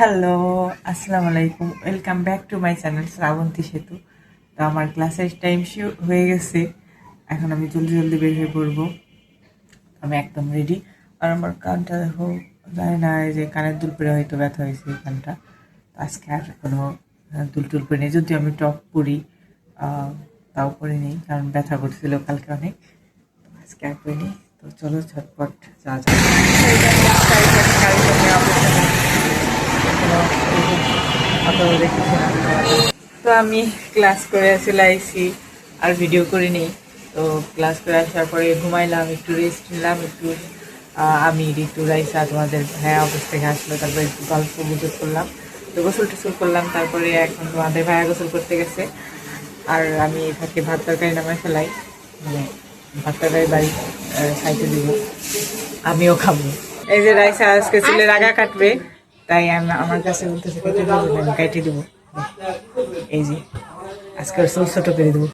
Hello, আসসালামু আলাইকুম। Welcome back to my channel Srabanti Setu. তো আমার ক্লাসের টাইম হয়ে গেছে। এখন আমি জলদি জলদি বের হয়ে পড়বো। আমি একদম রেডি। আর আমার কানটা দেখো, জানি না এই যে কানের দুল পরে হয়তো ব্যথা হয়েছে এই কানটা। তো আজকে আর কোনো দুল টুল পরে নেই, যদিও আমি টপ পরি, তাও পরে নেই কারণ ব্যথা করছিল কালকে অনেক। তো আজকে আর পরে নেই। তো চলো ঝটপট যা যা তো আমি ক্লাস করে চলে আইসি, আর ভিডিও করিনি। তো ক্লাস করে আসার পরে ঘুমাইলাম, একটু রেস্ট নিলাম, একটু আমি ঋতু রাইসা তোমাদের ভাইয়া অফিস থেকে আসলো, তারপরে একটু গল্প গুজব করলাম, তো গোসল টোসল করলাম। তারপরে এখন তোমাদের ভাইয়া গোসল করতে গেছে, আর আমি থাকি ভাত তরকারি নামায় ফেলাই, মানে ভাত তরকারি বাড়ি খাইতে দিব, আমিও খাবো। এই যে রাইসা আজকে চুলের আগা কাটবে, তাই আমি আমার কাছে বলতেছে কেটে দেবো, আমি কেটে দেবো। এই যে আজকে ওর চুল ছোট করে দেবো।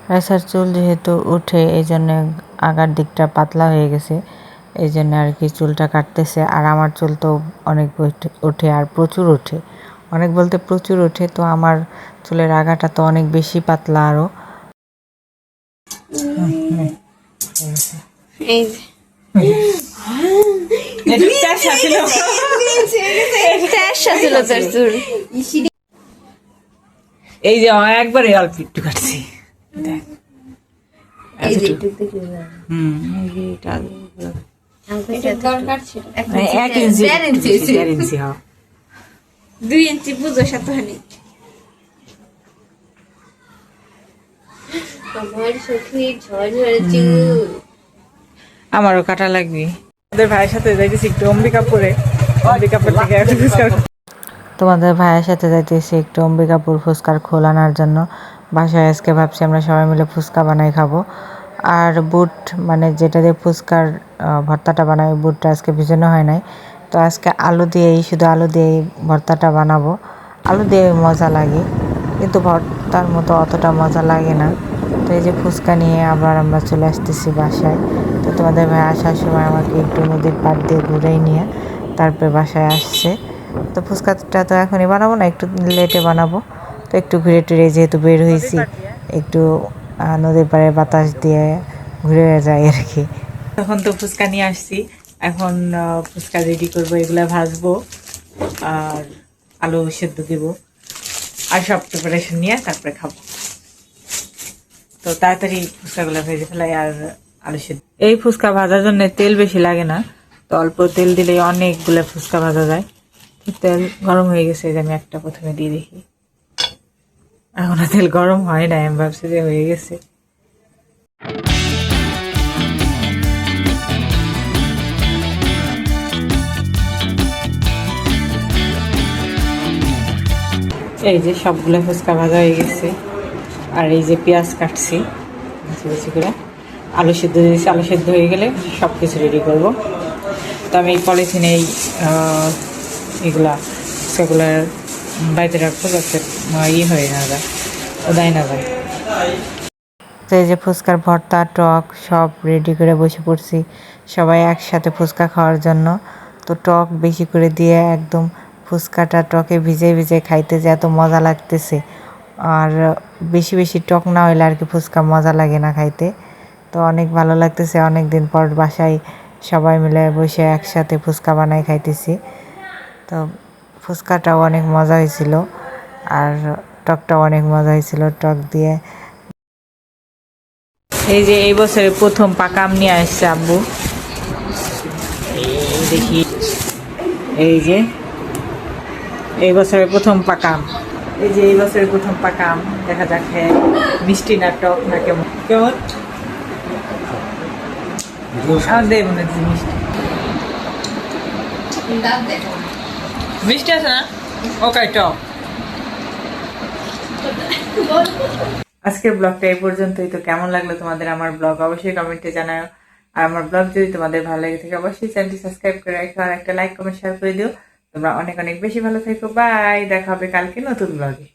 রাইসার চুল যেহেতু উঠে, এই জন্য আগার দিকটা পাতলা হয়ে গেছে, এই জন্য আর কি চুলটা কাটতেছে। আর আমার চুল তো অনেক ওঠে, আর প্রচুর ওঠে, অনেক বলতে প্রচুর ওঠে। তো আমার চুলের আগাটা তো অনেক বেশি পাতলা আরও। এই যে একবারে অল্প একটু কাটছি, দেখ এক ইঞ্চি 2 ইঞ্চি পুজো সাথে হয়নি। আমারও কাটা লাগবে। আমাদের ভাইয়ের সাথে যাইতেছি একটু অম্বিকাপুরে, অম্বিকাপুর থেকে তোমাদের ভাইয়ের সাথে যাইতেছি একটু অম্বিকাপুর ফুচকার খোল আনার জন্য। বাসায় আজকে ভাবছি আমরা সবাই মিলে ফুচকা বানাই খাবো। আর বুট, মানে যেটা দিয়ে ফুচকার ভর্তাটা বানাই, বুটটা আজকে ভিজানো হয় নাই। তো আজকে আলু দিয়েই, শুধু আলু দিয়েই ভর্তাটা বানাবো। আলু দিয়ে মজা লাগে, কিন্তু ভর্তার মতো অতটা মজা লাগে না। তো এই যে ফুচকা নিয়ে আবার আমরা চলে আসতেছি বাসায়। তো তোমাদের ভাই আসার সময় আমাকে একটু নদীর পাড় দিয়ে ঘুরেই নিয়ে তারপরে বাসায় আসছে। তো ফুচকাটা তো এখনই বানাবো না, একটু লেটে বানাবো। তো একটু ঘুরে টুরে যেহেতু বের হয়েছি, একটু নদীর পাড়ে বাতাস দিয়ে ঘুরে যায় আর কি। তখন তো ফুচকা নিয়ে আসছি, এখন ফুচকা রেডি করবো, এগুলা ভাজবো আর আলু সেদ্ধ দেবো, আর সব প্রিপারেশন নিয়ে তারপরে খাবো। তো তাড়াতাড়ি ফুচকাগুলো ভেজে ফেলাই আর আলু সেদ্ধ। এই ফুচকা ভাজার জন্য তেল বেশি লাগে না, তো অল্প তেল দিলেই অনেকগুলো ফুচকা ভাজা যায়। তেল গরম হয়ে গেছে, যে আমি একটা প্রথমে দিয়ে দেখি, এখনো তেল গরম হয় না, আমি ভাবছি যে হয়ে গেছে। এই যে সবগুলো ফুচকা ভাজা হয়ে গেছে, আর এই যে পেঁয়াজ কাটছি বেশি বেশি করে, আলু সেদ্ধ দিয়েছি, আলু সেদ্ধ হয়ে গেলে সব কিছু রেডি করবো। তো আমি এই পলিথিনে এগুলা ফুচকাগুলার বাড়িতে রাখবো, যাতে হয়ে না যায়, ওদায় না যায়। তো এই যে ফুচকার ভর্তা, টক সব রেডি করে বসে পড়ছি সবাই একসাথে ফুচকা খাওয়ার জন্য। তো টক বেশি করে দিয়ে একদম ফুচকাটা টকে ভিজে ভিজে খাইতে যে এত মজা লাগতেছে। আর বেশি বেশি টক না হইলে আর কি ফুচকা মজা লাগে না খাইতে। তো অনেক ভালো লাগতেছে, অনেক দিন পর বাসায় সবাই মিলে বসে একসাথে ফুচকা বানাই খাইতেছি। তো ফুচকাটাও অনেক মজা হয়েছিল, আর টকটাও অনেক মজা হয়েছিল টক দিয়ে। এই যে এই বছরে প্রথম পাকা আম নিয়ে আসছে আব্বু, দেখি এই যে এই বছরের প্রথম পাকা আম, এই যে এই বছরের প্রথম পাকা আম, দেখা যাক মিষ্টি না টক না কেমন কেমন। দেব না মিষ্টি, মিষ্টি আছে না, ওকে টক। আজকের ব্লগটা এই পর্যন্তই। তো কেমন লাগলো তোমাদের আমার ব্লগ অবশ্যই কমেন্টে জানাও। আর আমার ব্লগ যদি তোমাদের ভালো লাগে থাকে অবশ্যই চ্যানেলটি সাবস্ক্রাইব করে রাখো, আর একটা লাইক কমেন্ট শেয়ার করে দিও। তোমরা অনেক অনেক বেশি ভালো থেকো। বাই, দেখা হবে কালকে নতুন ব্লগে।